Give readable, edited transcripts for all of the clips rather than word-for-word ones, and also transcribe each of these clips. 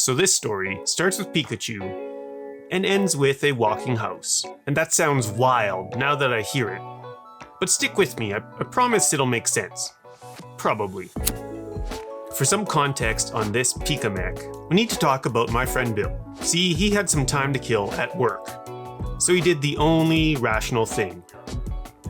So this story starts with Pikachu and ends with a walking house. And that sounds wild now that I hear it. But stick with me, I promise it'll make sense. Probably. For some context on this Pika Mek, we need to talk about my friend Bill. See, he had some time to kill at work. So he did the only rational thing.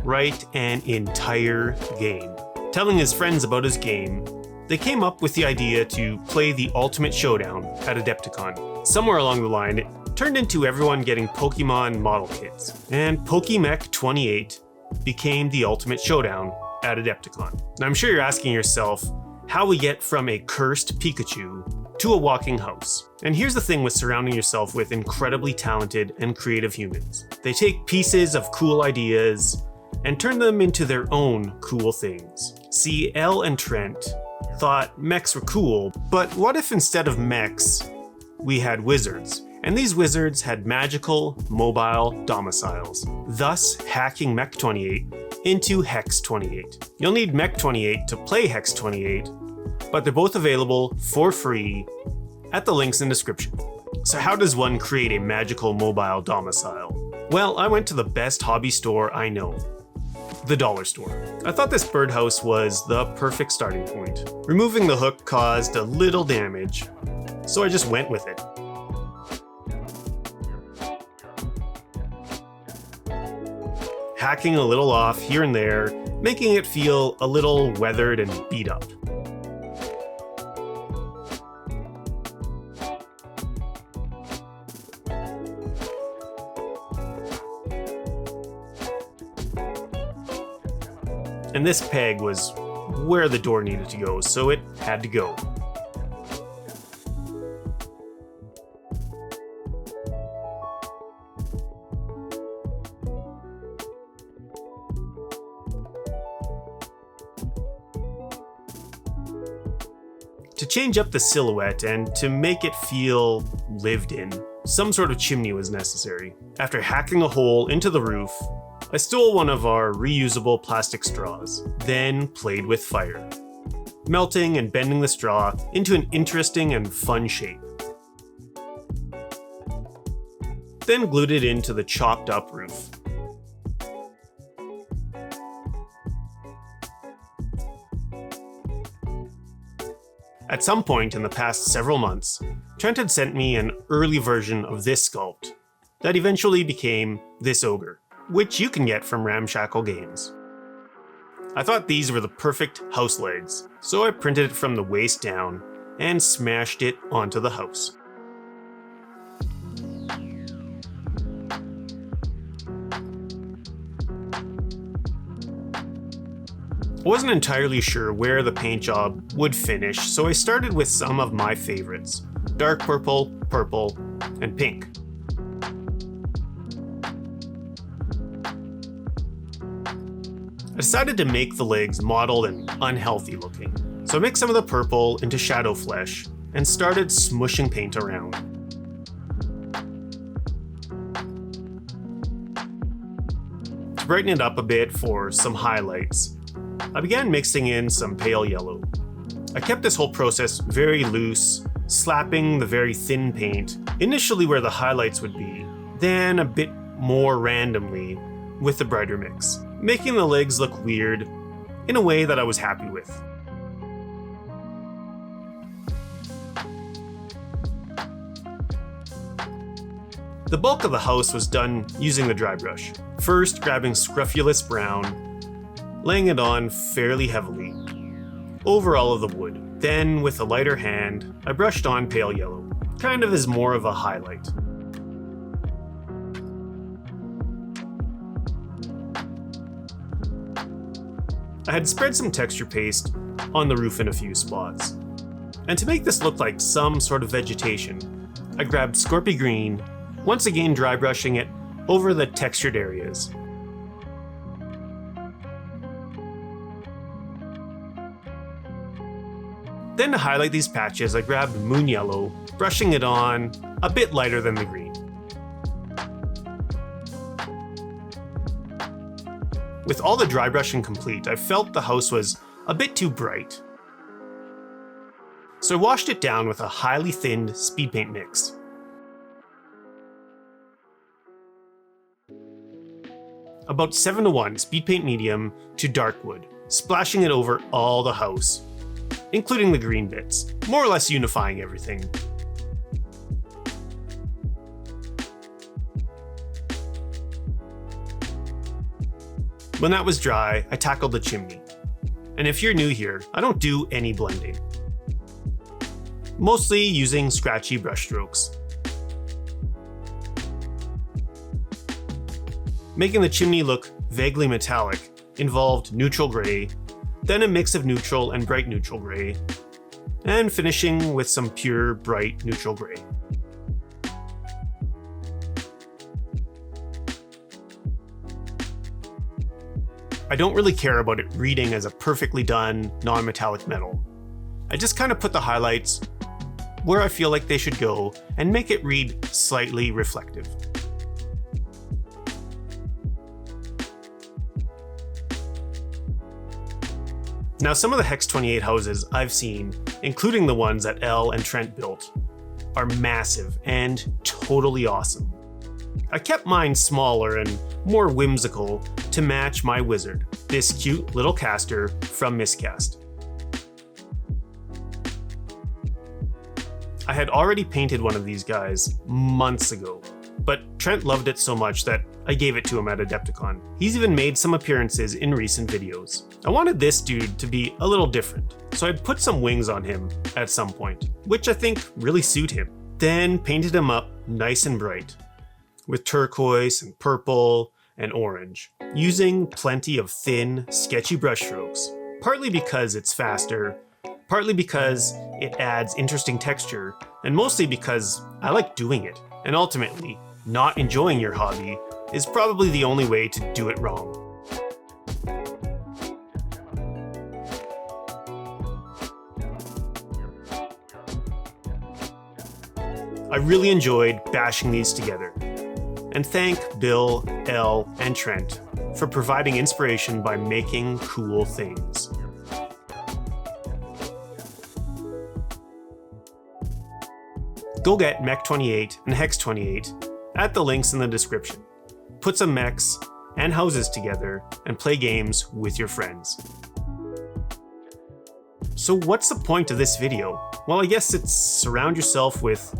Write an entire game. Telling his friends about his game, they came up with the idea to play the ultimate showdown at Adepticon. Somewhere along the line, it turned into everyone getting Pokemon model kits. And Mek28 became the ultimate showdown at Adepticon. Now I'm sure you're asking yourself how we get from a cursed Pikachu to a walking house. And here's the thing with surrounding yourself with incredibly talented and creative humans. They take pieces of cool ideas and turn them into their own cool things. See, Elle and Trent thought mechs were cool, but what if instead of mechs, we had wizards? And these wizards had magical, mobile domiciles, thus hacking Mek28 into Hex28. You'll need Mek28 to play Hex28, but they're both available for free at the links in the description. So how does one create a magical mobile domicile? Well, I went to the best hobby store I know, the dollar store. I thought this birdhouse was the perfect starting point. Removing the hook caused a little damage, so I just went with it. Hacking a little off here and there, making it feel a little weathered and beat up. And this peg was where the door needed to go, so it had to go. To change up the silhouette and to make it feel lived in, some sort of chimney was necessary. After hacking a hole into the roof, I stole one of our reusable plastic straws, then played with fire, melting and bending the straw into an interesting and fun shape. Then glued it into the chopped up roof. At some point in the past several months, Trent had sent me an early version of this sculpt that eventually became this ogre, which you can get from Ramshackle Games. I thought these were the perfect house legs, so I printed it from the waist down and smashed it onto the house. I wasn't entirely sure where the paint job would finish, so I started with some of my favorites: dark purple, purple, and pink. I decided to make the legs mottled and unhealthy looking, so I mixed some of the purple into shadow flesh and started smushing paint around. To brighten it up a bit for some highlights, I began mixing in some pale yellow. I kept this whole process very loose, slapping the very thin paint initially where the highlights would be, then a bit more randomly with the brighter mix, making the legs look weird in a way that I was happy with. The bulk of the house was done using the dry brush, first grabbing Scruffulous Brown, laying it on fairly heavily over all of the wood. Then, with a lighter hand, I brushed on pale yellow, kind of as more of a highlight. I had spread some texture paste on the roof in a few spots. And to make this look like some sort of vegetation, I grabbed Scorpy Green, once again dry brushing it over the textured areas. Then to highlight these patches, I grabbed Moon Yellow, brushing it on a bit lighter than the green. With all the dry brushing complete, I felt the house was a bit too bright. so I washed it down with a highly thinned speed paint mix. About 7:1 speed paint medium to dark wood, splashing it over all the house, including the green bits, more or less unifying everything. When that was dry, I tackled the chimney. And if you're new here, I don't do any blending. Mostly using scratchy brushstrokes. Making the chimney look vaguely metallic involved neutral gray, then a mix of neutral and bright neutral gray, and finishing with some pure bright neutral gray. I don't really care about it reading as a perfectly done, non-metallic metal. I just kind of put the highlights where I feel like they should go and make it read slightly reflective. Now, some of the Hex28 houses I've seen, including the ones that Elle and Trent built, are massive and totally awesome. I kept mine smaller and more whimsical to match my wizard, this cute little caster from Miscast. I had already painted one of these guys months ago, but Trent loved it so much that I gave it to him at Adepticon. He's even made some appearances in recent videos. I wanted this dude to be a little different, so I put some wings on him at some point, which I think really suit him. Then painted him up nice and bright, with turquoise and purple and orange, using plenty of thin, sketchy brushstrokes, partly because it's faster, partly because it adds interesting texture, and mostly because I like doing it. And ultimately, not enjoying your hobby is probably the only way to do it wrong. I really enjoyed bashing these together, and thank Bill, Elle, and Trent for providing inspiration by making cool things. Go get Mek28 and Hex28 at the links in the description. Put some mechs and houses together and play games with your friends. So what's the point of this video? Well, I guess it's surround yourself with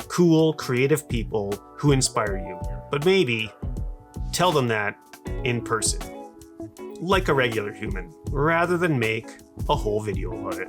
cool, creative people who inspire you, but maybe tell them that in person, like a regular human, rather than make a whole video about it.